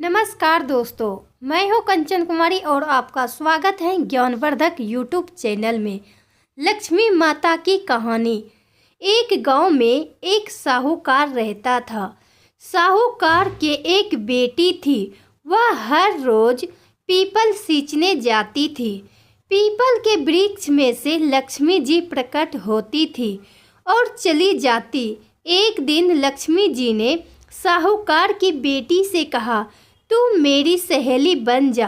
नमस्कार दोस्तों, मैं हूं कंचन कुमारी और आपका स्वागत है ज्ञानवर्धक यूट्यूब चैनल में। लक्ष्मी माता की कहानी। एक गांव में एक साहूकार रहता था। साहूकार के एक बेटी थी। वह हर रोज पीपल सींचने जाती थी। पीपल के वृक्ष में से लक्ष्मी जी प्रकट होती थी और चली जाती। एक दिन लक्ष्मी जी ने साहूकार की बेटी से कहा, तू मेरी सहेली बन जा।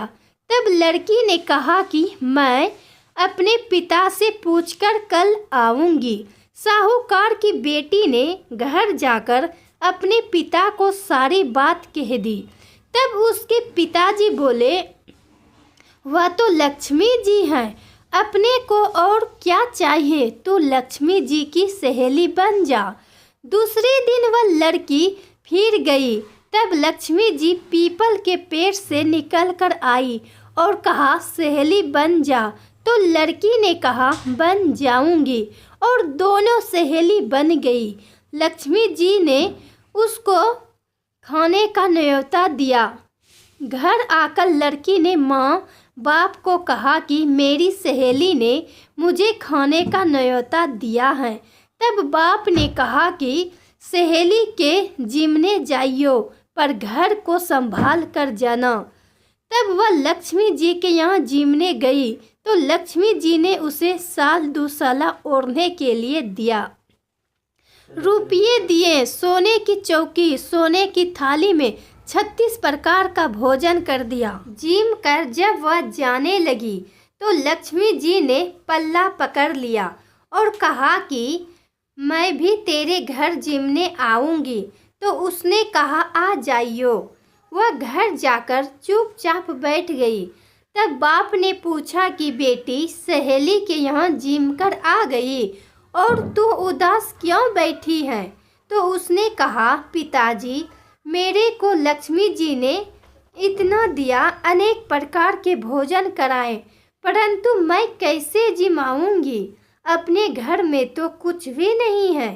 तब लड़की ने कहा कि मैं अपने पिता से पूछकर कल आऊंगी। साहूकार की बेटी ने घर जाकर अपने पिता को सारी बात कह दी। तब उसके पिताजी बोले, वह तो लक्ष्मी जी हैं, अपने को और क्या चाहिए, तू लक्ष्मी जी की सहेली बन जा। दूसरे दिन वह लड़की फिर गई। तब लक्ष्मी जी पीपल के पेड़ से निकलकर आई और कहा, सहेली बन जा। तो लड़की ने कहा, बन जाऊंगी, और दोनों सहेली बन गई। लक्ष्मी जी ने उसको खाने का न्योता दिया। घर आकर लड़की ने माँ बाप को कहा कि मेरी सहेली ने मुझे खाने का न्योता दिया है। तब बाप ने कहा कि सहेली के जिमने जाइयो, पर घर को संभाल कर जाना। तब वह लक्ष्मी जी के यहाँ जिमने गई तो लक्ष्मी जी ने उसे साल दूसाला ओढ़ने के लिए दिया। रुपये दिए, सोने की चौकी, सोने की थाली में 36 प्रकार का भोजन कर दिया। जिम कर जब वह जाने लगी तो लक्ष्मी जी ने पल्ला पकड़ लिया और कहा कि मैं भी तेरे घर जिमने आऊंगी। तो उसने कहा, आ जाइयो। वह घर जाकर चुपचाप बैठ गई। तब बाप ने पूछा कि बेटी, सहेली के यहाँ जिम कर आ गई और तू उदास क्यों बैठी है? तो उसने कहा, पिताजी, मेरे को लक्ष्मी जी ने इतना दिया, अनेक प्रकार के भोजन कराए, परंतु मैं कैसे जिम आऊंगी? अपने घर में तो कुछ भी नहीं है।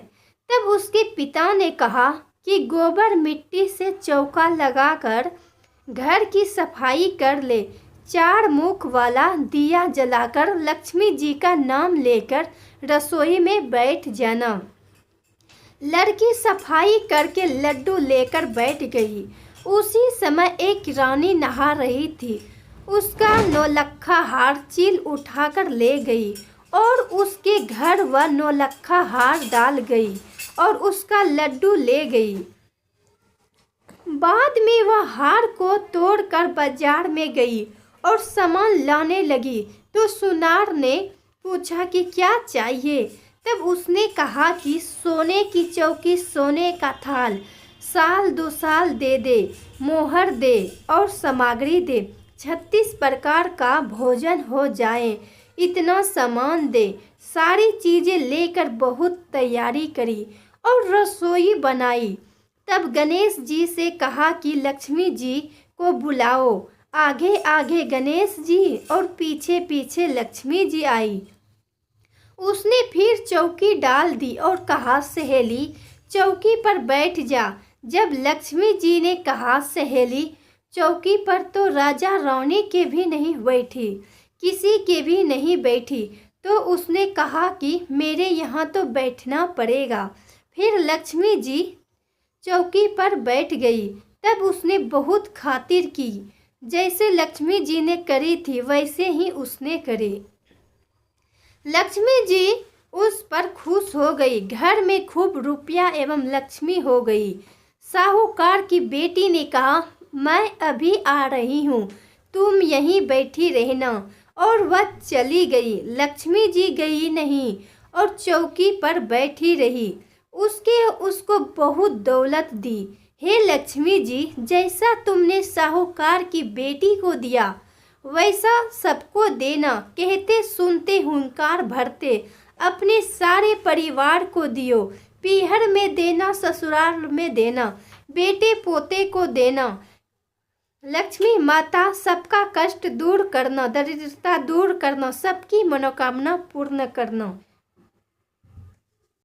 तब उसके पिता ने कहा कि गोबर मिट्टी से चौका लगाकर घर की सफाई कर ले। 4 मुख वाला दिया जलाकर लक्ष्मी जी का नाम लेकर रसोई में बैठ जाना। लड़की सफाई करके लड्डू लेकर बैठ गई। उसी समय एक रानी नहा रही थी। उसका नौलखा हार चील उठाकर ले गई और उसके घर वह नौलखा हार डाल गई और उसका लड्डू ले गई। बाद में वह हार को तोड़कर बाजार में गई और सामान लाने लगी। तो सुनार ने पूछा कि क्या चाहिए? तब उसने कहा कि सोने की चौकी, सोने का थाल, साल 2 साल दे दे, मोहर दे और सामग्री दे, 36 प्रकार का भोजन हो जाए, इतना सामान दे। सारी चीजें लेकर बहुत तैयारी करी और रसोई बनाई। तब गणेश जी से कहा कि लक्ष्मी जी को बुलाओ। आगे आगे गणेश जी और पीछे पीछे लक्ष्मी जी आई। उसने फिर चौकी डाल दी और कहा, सहेली चौकी पर बैठ जा। जब लक्ष्मी जी ने कहा, सहेली चौकी पर, तो राजा रानी के भी नहीं बैठी, किसी के भी नहीं बैठी। तो उसने कहा कि मेरे यहाँ तो बैठना पड़ेगा। फिर लक्ष्मी जी चौकी पर बैठ गई। तब उसने बहुत खातिर की। जैसे लक्ष्मी जी ने करी थी वैसे ही उसने करी। लक्ष्मी जी उस पर खुश हो गई। घर में खूब रुपया एवं लक्ष्मी हो गई। साहूकार की बेटी ने कहा, मैं अभी आ रही हूँ, तुम यहीं बैठी रहना। और वह चली गई। लक्ष्मी जी गई नहीं और चौकी पर बैठी रही। उसको बहुत दौलत दी। हे लक्ष्मी जी, जैसा तुमने साहूकार की बेटी को दिया वैसा सबको देना। कहते सुनते हुंकार भरते अपने सारे परिवार को दियो। पीहर में देना, ससुराल में देना, बेटे पोते को देना। लक्ष्मी माता सबका कष्ट दूर करना, दरिद्रता दूर करना, सबकी मनोकामना पूर्ण करना।